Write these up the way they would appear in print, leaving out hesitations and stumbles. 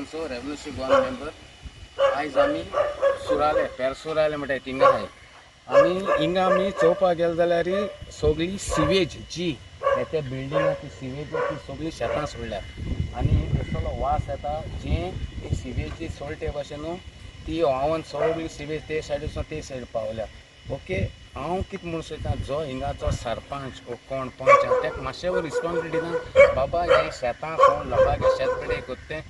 Alphonso revolutionary Goan member. आयज आमी सुराले पेरसुराले म्हणटाय थिंगा आहाय. आमी हिंगा आमी चोवपाक गेले जाल्यार सगळी सिवेज जी त्या बिल्डिंगां ती सिवेज ती सगळी शेतां सोडल्यात आनी तसलो वास येता जे ती सिवेज जी सोडटे भाशेन ती व्हांवन सगळी सिवेज ते सायडीसून ते सायड पावल्या. ओके, हांव कितें म्हणून सोदतां, जो हिंगाचो सरपंच कोण पंच ताका मातशें रिस्पॉन्सिबिलिटी ना. बाबा हें शेतां सोड लोकांक शेत पिडे कोत्तें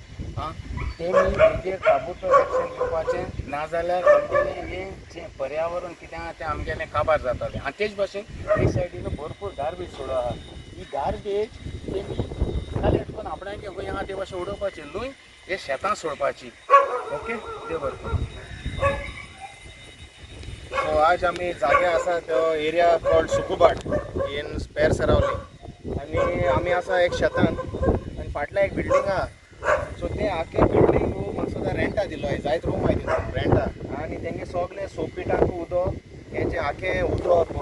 तेमी हेजेर ताबडतोब एक्शन घेवपाचें, नाजाल्यार आमगेलें हें जें पर्यावरण कितें आहा तें आमगेलें काबार जातालें. आनी तेच भाशेन ते सायडीन भरपूर गार्बेज सोडूं आहा. ही गार्बेज तेमी कलेक्ट करून आपणागे खंय आहा ते भाशेन उडोवपाची, न्हय हे शेतां सोडपाची. ओके, देव बरें करूं. सो आज आमी जागे आसा तो एरिया कॉल्ड सुकुबाट इन पेरसरावली आनी आमी आसा एक शेतान आनी फाटल्यान एक बिल्डींग आहा. सो ते आख्खे बिल्डींग म्हाका सुद्दां रेंटा दिलो, जायत रूम आहाय तितून रेंटा. आनी तेंगे सगळे सोपीटांक उदक हें जें आख्खें उदक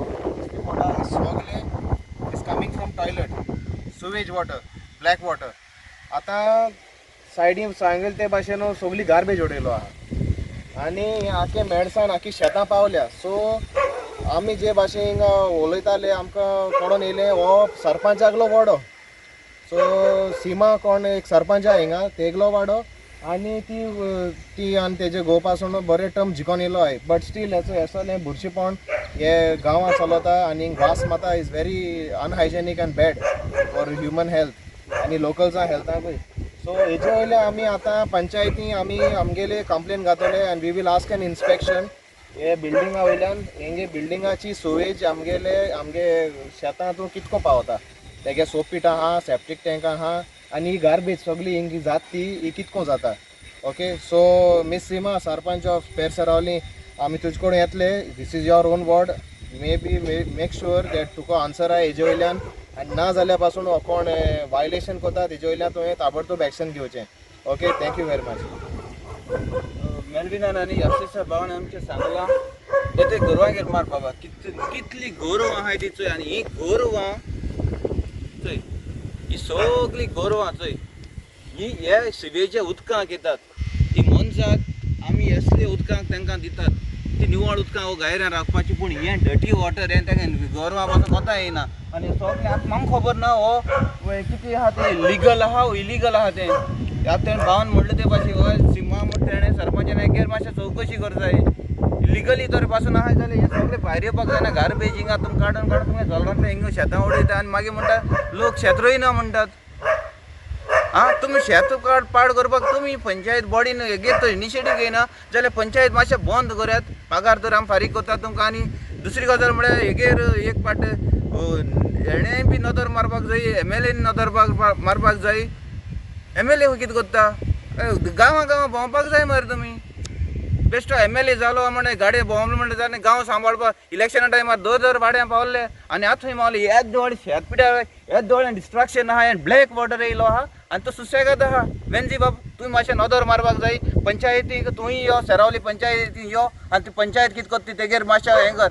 सगळें is coming from toilet, sewage water, black water. आतां सायडीन सांगले ते भाशेन सगळी गार्बेज उडयलो आहा आनी हें आख्खें मेडसाण आख्खी शेतां पावल्या. सो आमी जे भाशेन हिंगा उलयताले आमकां कळोन येयलें हो सरपंचागलो वाडो. सो सिमा कोण एक सरपंच आहा हिंगा तेगलो वाडो आनी ती आनी तेजे घोव पासून बरे टर्म जिखोन येयलो आहाय. बट स्टील हें बुरशीपण हे गांवां चलता आनी वास माता is very unhygienic and bad for human health आनी लोकल्सां हेल्थाकूय. सो हेजे वयले आमी आतां पंचायती आमी आमगेले कंप्लेन घातले आनी we will ask an inspection हे बिल्डिंगा वयल्यान हेंगे बिल्डिंगाची सुवेज आमगे शेतांतूं कितको पावता, तेगे सोपीट आहा, सेप्टीक टँक आहा आनी ही गार्बेज सगळी हिंगी जात ती कितको जाता. Okay, so miss Seema sarpanch of पेरसरावली आमी तुजे कडेन येतले. This is your own ward. May be make sure that तुका आन्सर आहा हेजे वयल्यान आनी ना जाल्यार पासून हो कोण वायलेशन करता तेजे वयल्यान तुवें ताबडतोब एक्शन घेवचें. Okay, thank you very much. मेलविनान आनी अक्षरशा भावान आमचे सांगलां येते गोरवांगेर मार बाबा कितली गोरवां आहाय ती चोय. आनी ही गोरवां चोय, ही सगळी गोरवां चोय ही हे सिवेच्या उदकांक येतात. ती मनशाक आमी असले उदकांक तांकां दितात, ती निवळ उदकां हो गायऱ्यान राखपाची, पूण हें डटी वॉटर हें तांकां गोरवां पासून कोता येना. आनी सगळें आतां म्हाका खबर ना हो कितें आहा तें लिगल आहा इलिगल आहा तें. आतां तेणें भावान म्हणलें ते भाशेन हो सिमा म्हणटा तेणें सरपंचान हेगेर मातशें चवकशी करताय. लिगली तर पासून आहाय जाल्यार हें सगळें भायर येवपाक जायना. गार्बेज हिंगा तुमकां काडून तुमगे जळांतले हिंगा शेतां उडयता आनी मागीर म्हणटा लोक शेत रोयना म्हणटात. तुमी शेत पाड करपाक तुमी पंचायत बॉडीन हेगेर तर इनिशिएटीव घेयना जाल्यार पंचायत मातशें बंद करात. पगार तर आमी फारीक करतात तुमकां. आनी दुसरी गजाल म्हळ्यार हेगेर एक पाट हेणेंय बी नदर मारपाक जाय, MLA नदर मारपाक जाय. MLA कितें करता, गांवां भोंवपाक जाय मरे तुमी. बेश्टो MLA जालो म्हणजे गाडये भोंवलो म्हणटा जाल्यार गांव सांबाळपाक इलेक्शना टायमार दर भाड्यां पावले आनी आतां थंय मावले येच दोळे शेत पिड्या हेच दोळ्यान डिस्ट्रक्शन आहा आनी ब्लॅक वॉटर येयलो आहा आनी तो सुसेगाद आहा. वेंजी बाब तुवें मातशें नदर मारपाक जाय. पंचायतीक तुयी यो, सेरावली पंचायतीक यो आनी ती पंचायत कितें करता तेगेर मातशें हें कर.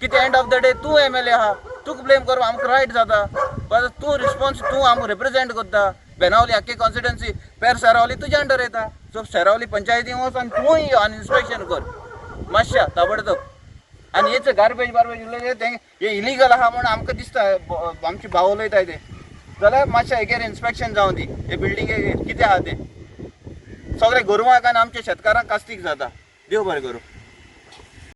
कितें एंड ऑफ द डे तूं MLA आहा, तुका ब्लेम करप आमकां रायट जाता. बट तूं रिस्पॉन्स तूं आमकां रिप्रेजेंट करता. बेनावली आख्खी कॉन्स्टिट्युन्सी पेर सेरावली तुज्या अंडर येता. सो सेरावली पंचायती वच आनी तूंय यो आनी इन्स्पेक्शन कर मातशें ताबडतोब. आनी हेच गार्बेज उलयले तें हे इलिगल आहा म्हूण आमकां दिसता आमची भाव उलयताय ते जाल्यार मातशें हेगेर इन्स्पेक्शन जावं दी. हे बिल्डिंगेक कितें आहा तें सगळे गोरवांक आनी आमच्या शेतकारांक कास्तीक जाता. देव बरें करूं.